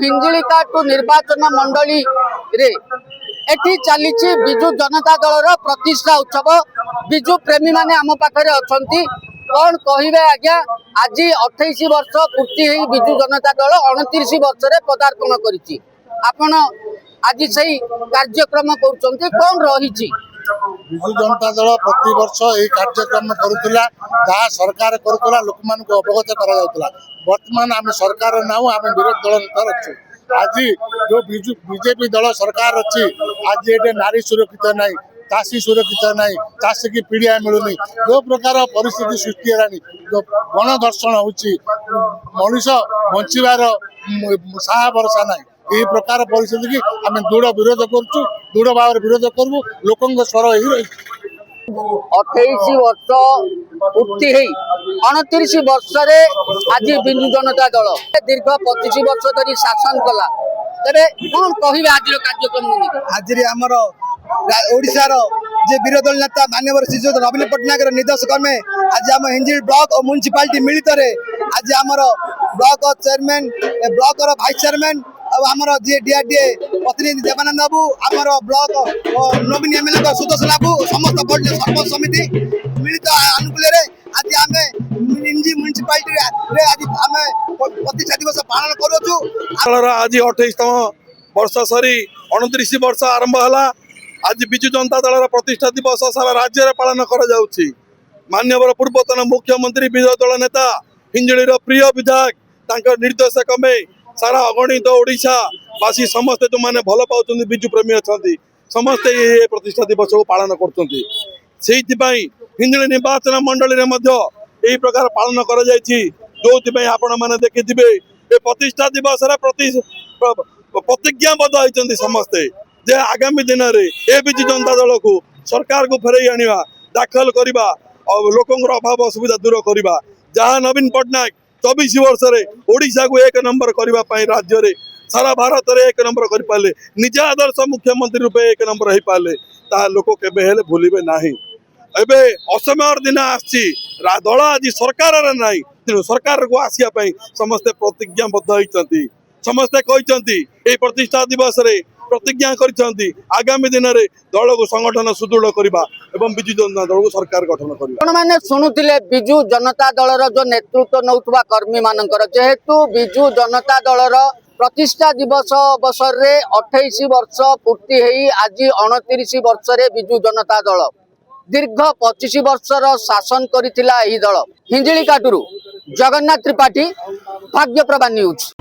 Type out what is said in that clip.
हिंजिलिकाटू निर्वाचन मंडली रे एठी चली बिजु जनता दल प्रतिष्ठा उत्सव। बिजु प्रेमी माने आम पाखरे अछंती। कौन कहिबे आज्ञा आज 28 वर्ष पूर्ति होई बिजु जनता दल 29 वर्ष रे पदार्पण करिछि। आपण आज सही कार्यक्रम करूछंती कौन रहिछि? बिजु जनता दल प्रति वर्ष यही कार्यक्रम करुला जहाँ सरकार करुला लोक मान अवगत करा। वर्तमान आम सरकार ना आम विरोधी दल नेता अच्छु। आज जो बीजेपी दल सरकार अच्छी आज ये नारी सुरक्षित नहीं, चाषी सुरक्षित नहीं, चाषी की पीड़िया मिलूनी, जो प्रकार परिस्थिति सृष्टि है जो गण दर्शन होची मनुष्य बचार साहा भरसा ना यही प्रकार परिस्थिति की आम दृढ़ विरोध करुँ। दृढ़ भाव विरोध करूँ। लोकों स्वर ही रही 28 वर्ष पूर्ति 29 वर्ष रे आज बिजु जनता दल दीर्घ 25 वर्ष धरी शासन कला। तेरे कौन कहिबे आज कार्यक्रम? आज आमर ओडिशार जे विरोधी दल नेता माननीय श्रीजुत नवीन पट्टनायक निर्देश क्रमे आज आम हिंजिल ब्लॉक और म्युनिसिपालिटी मिलित आज आमर block chairman block vice chairman आमर जी डीआरडीए प्रतिनिधि देवानंद बाबू आमर ब्लॉक नवीन एमएलए सुदर्शन बाबू समस्त सरपंच समिति मिलित आनुकूल्य आज आम म्युनिसिपालिटी आज आम प्रतिष्ठा दिवस पालन करूँ। आज 28तम वर्ष सरी 29 वर्ष आरंभ है। आज बिजु जनता दल प्रतिष्ठा दिवस सारा राज्य में पालन कर माननीय पूर्वतन मुख्यमंत्री विरोधी दल नेता हिंजिलीर प्रिय विधायक निर्देश क्रमे सारा अगणित ओडिशा बासी समस्ते जो मैंने भल पाँच बिजु प्रेमी अच्छा समस्ते ये प्रतिष्ठा दिवस को पालन कर हिंजिली निर्वाचन मंडली में यही प्रकार पालन कर आपण मैंने देखिथे ये प्रतिष्ठा दिवस प्रतिज्ञाबद्ध होती समस्ते जे आगामी दिन में ए बिजु जनता दल को सरकार को फेरई आनिबा दाखल करवा लोकंर अभाव असुविधा दूर करवा जहाँ नवीन पट्टनायक 24 वर्ष रे ओडिशा को 1 नंबर करने राज्य रे सारा भारत रे 1 नंबर कर पाले निज आदर्श मुख्यमंत्री रूपे 1 नंबर हो पाले ता लोक केबे हेले भूलिबे नाही। एबे असमय दिन आसी दल आज सरकार नहीं तेणु सरकार को आसिया समस्ते प्रतिज्ञाबद्ध होती समस्ते कहते ये प्रतिष्ठा दिवस रे प्रतिज्ञा कर आगामी दिन में दल को संगठन सुदृढ़ करने और बिजु जनता दल को सरकार गठन करने मैंने शुणुले बिजु जनता दल जो नेतृत्व नौथुवा कर्मी मानकर जेहेतु बिजु जनता दल प्रतिष्ठा दिवस अवसर रे 28 वर्ष पूर्ति आज 29 वर्ष रे बिजु जनता दल दीर्घ 25 वर्षर शासन करथिला एही दल। हिंजिलिकाटू जगन्नाथ त्रिपाठी, भाग्यप्रभा न्यूज।